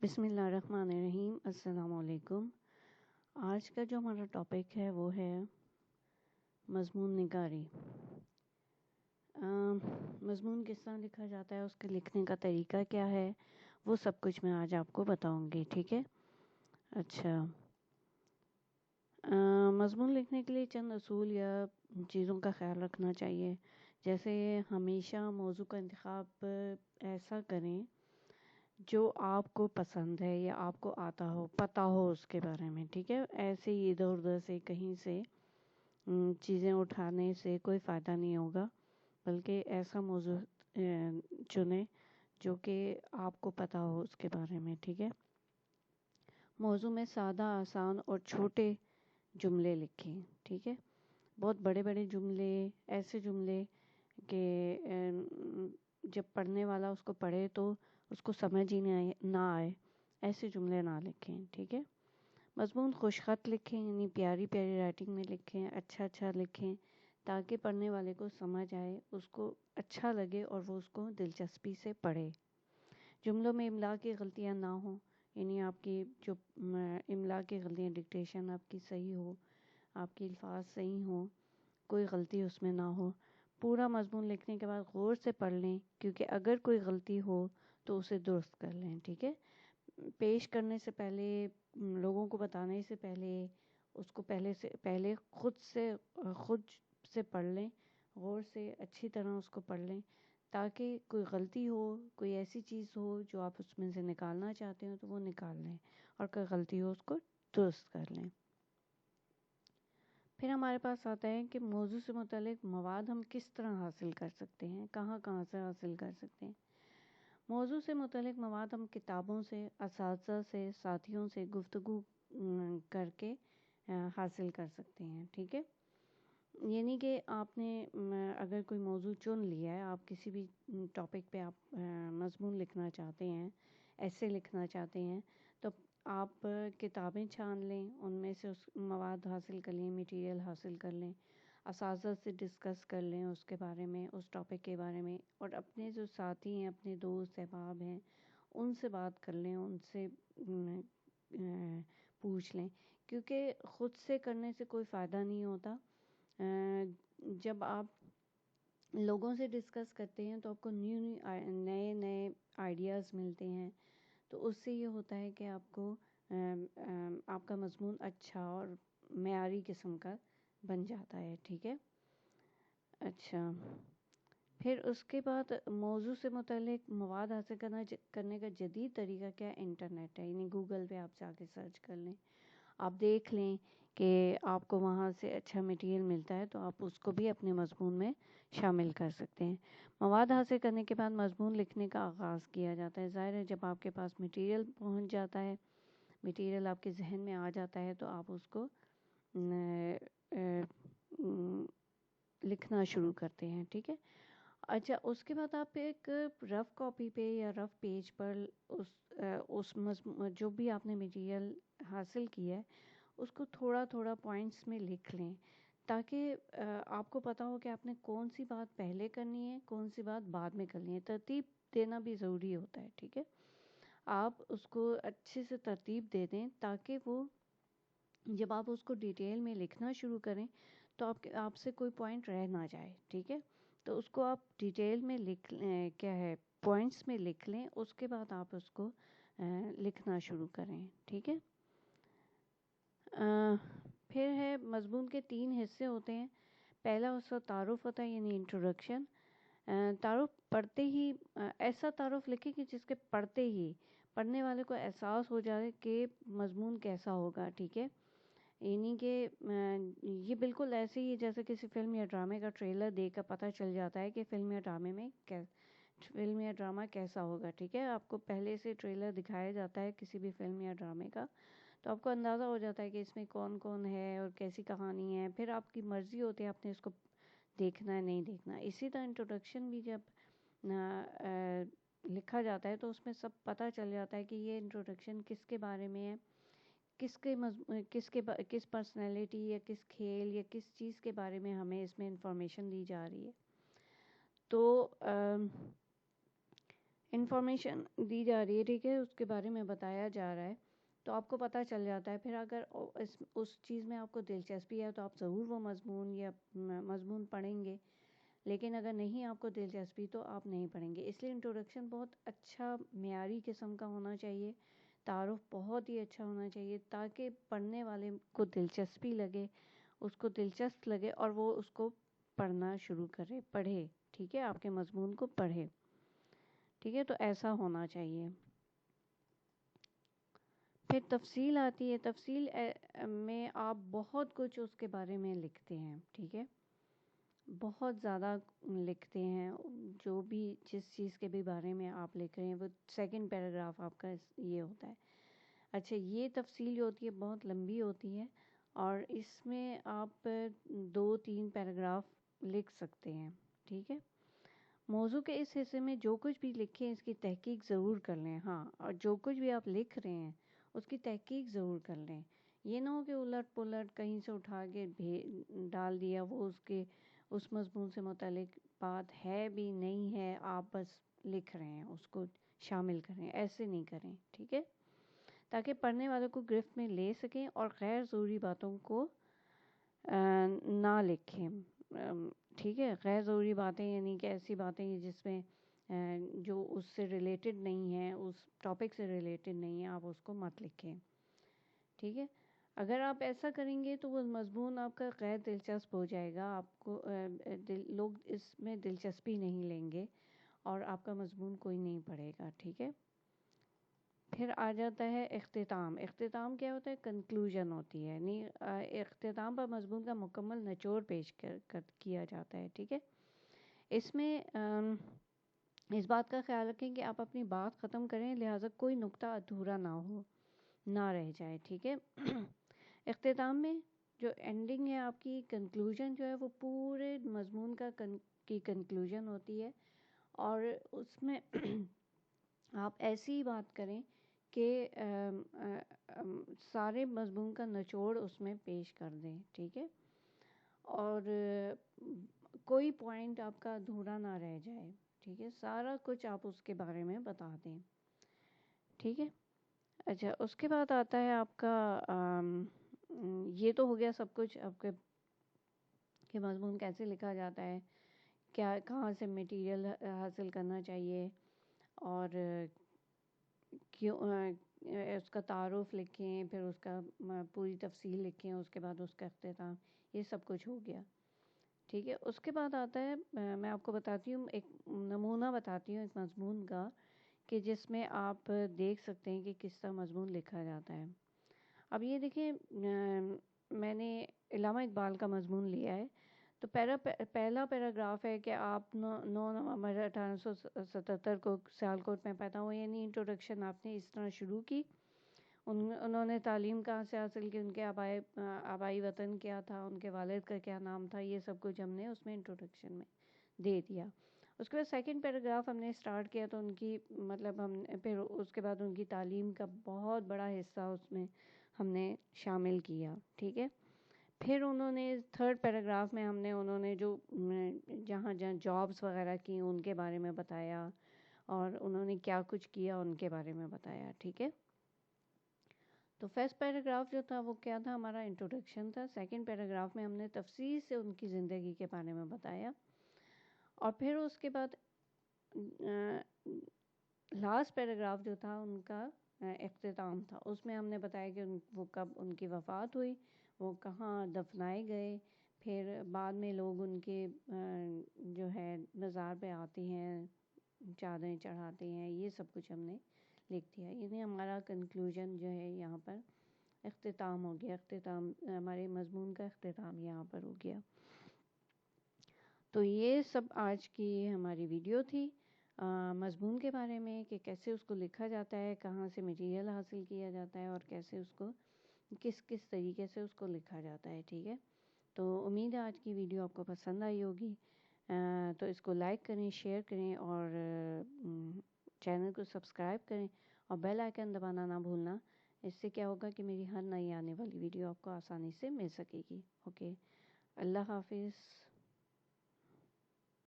بسم اللہ الرحمن الرحیم. السلام علیکم. آج کا جو ہمارا ٹاپک ہے وہ ہے مضمون نگاری. مضمون کس طرح لکھا جاتا ہے، اس کے لکھنے کا طریقہ کیا ہے، وہ سب کچھ میں آج آپ کو بتاؤں گی. ٹھیک ہے. اچھا، مضمون لکھنے کے لیے چند اصول یا چیزوں کا خیال رکھنا چاہیے. جیسے ہمیشہ موضوع کا انتخاب ایسا کریں جو آپ کو پسند ہے یا آپ کو آتا ہو، پتہ ہو اس کے بارے میں. ٹھیک ہے. ایسے ہی ادھر ادھر سے کہیں سے چیزیں اٹھانے سے کوئی فائدہ نہیں ہوگا، بلکہ ایسا موضوع چنیں جو کہ آپ کو پتہ ہو اس کے بارے میں. ٹھیک ہے. موضوع میں سادہ، آسان اور چھوٹے جملے لکھیں. ٹھیک ہے. بہت بڑے بڑے جملے، ایسے جملے کہ جب پڑھنے والا اس کو پڑھے تو اس کو سمجھ ہی نہ آئے، ایسے جملے نہ لکھیں. ٹھیک ہے. مضمون خوش خط لکھیں، یعنی پیاری پیاری رائٹنگ میں لکھیں، اچھا لکھیں تاکہ پڑھنے والے کو سمجھ آئے، اس کو اچھا لگے اور وہ اس کو دلچسپی سے پڑھے. جملوں میں املا کی غلطیاں نہ ہوں، یعنی آپ کی جو املا کی غلطیاں، ڈکٹیشن آپ کی صحیح ہو، آپ کی الفاظ صحیح ہوں، کوئی غلطی اس میں نہ ہو. پورا مضمون لکھنے کے بعد غور سے پڑھ لیں، کیونکہ اگر کوئی غلطی ہو تو اسے درست کر لیں. ٹھیک ہے. پیش کرنے سے پہلے، لوگوں کو بتانے سے پہلے، اس کو پہلے خود سے پڑھ لیں، غور سے اچھی طرح اس کو پڑھ لیں، تاکہ کوئی غلطی ہو، کوئی ایسی چیز ہو جو آپ اس میں سے نکالنا چاہتے ہو تو وہ نکال لیں، اور کوئی غلطی ہو اس کو درست کر لیں. پھر ہمارے پاس آتا ہے کہ موضوع سے متعلق مواد ہم کس طرح حاصل کر سکتے ہیں، کہاں سے حاصل کر سکتے ہیں. موضوع سے متعلق مواد ہم کتابوں سے، اساتذہ سے، ساتھیوں سے گفتگو کر کے حاصل کر سکتے ہیں. ٹھیک ہے. یعنی کہ آپ نے اگر کوئی موضوع چن لیا ہے، آپ کسی بھی ٹاپک پہ آپ مضمون لکھنا چاہتے ہیں، ایسے لکھنا چاہتے ہیں، تو آپ کتابیں چھان لیں، ان میں سے اس مواد حاصل کر لیں، میٹیریل حاصل کر لیں، اساتذہ سے ڈسکس کر لیں اس کے بارے میں، اس ٹاپک کے بارے میں، اور اپنے جو ساتھی ہیں، اپنے دوست احباب ہیں، ان سے بات کر لیں، ان سے پوچھ لیں. کیونکہ خود سے کرنے سے کوئی فائدہ نہیں ہوتا. جب آپ لوگوں سے ڈسکس کرتے ہیں تو آپ کو نئے آئیڈیاز ملتے ہیں، تو اس سے یہ ہوتا ہے کہ آپ کو آپ کا مضمون اچھا اور معیاری قسم کا بن جاتا ہے. ٹھیک ہے. اچھا، پھر اس کے بعد موضوع سے متعلق مواد حاصل کرنے کا جدید طریقہ کیا ہے؟ انٹرنیٹ ہے. یعنی گوگل پہ آپ جا کے سرچ کر لیں، آپ دیکھ لیں کہ آپ کو وہاں سے اچھا مٹیریل ملتا ہے تو آپ اس کو بھی اپنے مضمون میں شامل کر سکتے ہیں. مواد حاصل کرنے کے بعد مضمون لکھنے کا آغاز کیا جاتا ہے. ظاہر ہے جب آپ کے پاس مٹیریل پہنچ جاتا ہے، مٹیریل آپ کے ذہن میں آ جاتا ہے، تو آپ اس کو لکھنا شروع کرتے ہیں. ٹھیک ہے. اچھا، اس کے بعد آپ ایک رف کاپی پہ یا رف پیج پر اس جو بھی آپ نے مٹیریل حاصل کیا ہے اس کو تھوڑا تھوڑا پوائنٹس میں لکھ لیں، تاکہ آپ کو پتا ہو کہ آپ نے کون سی بات پہلے کرنی ہے، کون سی بات بعد میں کرنی ہے. ترتیب دینا بھی ضروری ہوتا ہے. ٹھیک ہے. آپ اس کو اچھے سے ترتیب دے دیں تاکہ وہ جب آپ اس کو ڈیٹیل میں لکھنا شروع کریں تو آپ سے کوئی پوائنٹ رہ نہ جائے. ٹھیک ہے. تو اس کو آپ ڈیٹیل میں پوائنٹس میں لکھ لیں، اس کے بعد آپ اس کو لکھنا شروع کریں. ٹھیک ہے. پھر ہے مضمون کے 3 حصے ہوتے ہیں. پہلا اس کا تعارف ہوتا ہے، یعنی انٹروڈکشن. تعارف پڑھتے ہی ایسا تعارف لکھیں کہ جس کے پڑھتے ہی پڑھنے والے کو احساس ہو جائے کہ مضمون کیسا ہوگا. ٹھیک ہے. یعنی کہ یہ بالکل ایسے ہی جیسے کسی فلم یا ڈرامے کا ٹریلر دیکھ کر پتہ چل جاتا ہے کہ فلم یا ڈرامہ کیسا ہوگا. ٹھیک ہے. آپ کو پہلے سے ٹریلر دکھایا جاتا ہے کسی بھی فلم یا ڈرامے کا، تو آپ کو اندازہ ہو جاتا ہے کہ اس میں کون کون ہے اور کیسی کہانی ہے. پھر آپ کی مرضی ہوتی ہے آپ نے اس کو دیکھنا ہے نہیں دیکھنا. اسی طرح انٹروڈکشن بھی جب لکھا جاتا ہے تو اس میں سب پتہ چل جاتا ہے کہ یہ انٹروڈکشن کس کے بارے میں ہے، کس پرسنالٹی یا کس کھیل یا کس چیز کے بارے میں ہمیں اس میں انفارمیشن دی جا رہی ہے. تو انفارمیشن دی جا رہی ہے، ٹھیک ہے، اس کے بارے میں بتایا جا رہا ہے، تو آپ کو پتہ چل جاتا ہے. پھر اگر اس چیز میں آپ کو دلچسپی ہے تو آپ ضرور وہ مضمون پڑھیں گے، لیکن اگر نہیں آپ کو دلچسپی تو آپ نہیں پڑھیں گے. اس لیے انٹروڈکشن بہت اچھا معیاری قسم کا ہونا چاہیے، تعارف بہت ہی اچھا ہونا چاہیے، تاکہ پڑھنے والے کو دلچسپی لگے، اس کو دلچسپ لگے اور وہ اس کو پڑھنا شروع پڑھے، ٹھیک ہے، آپ کے مضمون کو پڑھے، ٹھیک ہے. تو ایسا ہونا چاہیے. پھر تفصیل آتی ہے. تفصیل میں آپ بہت کچھ اس کے بارے میں لکھتے ہیں، ٹھیک ہے، بہت زیادہ لکھتے ہیں. جو بھی جس چیز کے بھی بارے میں آپ لکھ رہے ہیں وہ سیکنڈ پیراگراف آپ کا یہ ہوتا ہے. اچھا، یہ تفصیل جو ہوتی ہے بہت لمبی ہوتی ہے، اور اس میں آپ 2-3 پیراگراف لکھ سکتے ہیں، ٹھیک ہے. موضوع کے اس حصے میں جو کچھ بھی لکھیں اس کی تحقیق ضرور کر لیں. ہاں، اور جو کچھ بھی آپ لکھ رہے ہیں اس کی تحقیق ضرور کر لیں. یہ نہ ہو کہ الٹ پلٹ کہیں سے اٹھا کے ڈال دیا، وہ اس مضمون سے متعلق بات ہے بھی نہیں ہے، آپ بس لکھ رہے ہیں، اس کو شامل کریں. ایسے نہیں کریں، ٹھیک ہے، تاکہ پڑھنے والوں کو گرفت میں لے سکیں اور غیر ضروری باتوں کو نہ لکھیں. ٹھیک ہے، غیر ضروری باتیں یعنی کہ ایسی باتیں جس میں جو اس سے ریلیٹڈ نہیں ہیں، اس ٹاپک سے ریلیٹڈ نہیں ہیں، آپ اس کو مت لکھیں، ٹھیک ہے. اگر آپ ایسا کریں گے تو وہ مضمون آپ کا غیر دلچسپ ہو جائے گا، آپ کو لوگ اس میں دلچسپی نہیں لیں گے اور آپ کا مضمون کوئی نہیں پڑھے گا، ٹھیک ہے. پھر آ جاتا ہے اختتام. اختتام کیا ہوتا ہے؟ کنکلوژن ہوتی ہے، یعنی اختتام پر مضمون کا مکمل نچوڑ پیش کیا جاتا ہے، ٹھیک ہے. اس میں اس بات کا خیال رکھیں کہ آپ اپنی بات ختم کریں، لہٰذا کوئی نقطہ ادھورا نہ رہ جائے، ٹھیک ہے. اختتام میں جو اینڈنگ ہے آپ کی، کنکلوژن جو ہے وہ پورے مضمون کی کنکلوژن ہوتی ہے، اور اس میں آپ ایسی بات کریں کہ سارے مضمون کا نچوڑ اس میں پیش کر دیں، ٹھیک ہے، اور کوئی پوائنٹ آپ کا ادھورا نہ رہ جائے، ٹھیک ہے، سارا کچھ آپ اس کے بارے میں بتا دیں، ٹھیک ہے. اچھا، اس کے بعد آتا ہے آپ کا یہ تو ہو گیا سب کچھ آپ کے کہ مضمون کیسے لکھا جاتا ہے، کہاں سے میٹیریل حاصل کرنا چاہیے، اور کیوں اس کا تعارف لکھیں، پھر اس کا پوری تفصیل لکھیں، اس کے بعد اس کا اختتام، یہ سب کچھ ہو گیا، ٹھیک ہے. اس کے بعد آتا ہے، میں آپ کو بتاتی ہوں، ایک نمونہ بتاتی ہوں ایک مضمون کا، کہ جس میں آپ دیکھ سکتے ہیں کہ کس طرح مضمون لکھا جاتا ہے. اب یہ دیکھیں، میں نے علامہ اقبال کا مضمون لیا ہے. تو پہلا پیراگراف ہے کہ آپ 9 نومبر 1877 کو سیالکوٹ میں پیدا ہوئے، یعنی انٹروڈکشن آپ نے اس طرح شروع کی. انہوں نے تعلیم کہاں سے حاصل کی، ان کے آبائی وطن کیا تھا، ان کے والد کا کیا نام تھا، یہ سب کچھ ہم نے اس میں انٹروڈکشن میں دے دیا. اس کے بعد سیکنڈ پیراگراف ہم نے اسٹارٹ کیا، تو ان کی پھر اس کے بعد ان کی تعلیم کا بہت بڑا حصہ اس میں ہم نے شامل کیا، ٹھیک ہے. پھر انہوں نے تھرڈ پیراگراف میں انہوں نے جو جہاں جابس وغیرہ کی ان کے بارے میں بتایا، اور انہوں نے کیا کچھ کیا ان کے بارے میں بتایا، ٹھیک ہے. تو فرسٹ پیراگراف جو تھا وہ کیا تھا؟ ہمارا انٹروڈکشن تھا. سیکنڈ پیراگراف میں ہم نے تفصیل سے ان کی زندگی کے بارے میں بتایا، اور پھر اس کے بعد لاسٹ پیراگراف جو تھا ان کا اختتام تھا. اس میں ہم نے بتایا کہ وہ کب ان کی وفات ہوئی، وہ کہاں دفنائے گئے، پھر بعد میں لوگ ان کے جو ہے مزار پہ آتے ہیں، چادریں چڑھاتے ہیں، یہ سب کچھ ہم نے لکھ دیا. یعنی ہمارا کنکلوژن جو ہے یہاں پر اختتام ہو گیا، ہمارے مضمون کا اختتام یہاں پر ہو گیا. تو یہ سب آج کی ہماری ویڈیو تھی مضمون کے بارے میں، کہ کیسے اس کو لکھا جاتا ہے، کہاں سے مٹیریل حاصل کیا جاتا ہے، اور کیسے اس کو کس طریقے سے اس کو لکھا جاتا ہے، ٹھیک ہے. تو امید ہے آج کی ویڈیو آپ کو پسند آئی ہوگی. تو اس کو لائک کریں، شیئر کریں، اور چینل کو سبسکرائب کریں، اور بیل آئیکن دبانا نہ بھولنا. اس سے کیا ہوگا کہ میری ہر نئی آنے والی ویڈیو آپ کو آسانی سے مل سکے گی. اوکے، اللہ حافظ.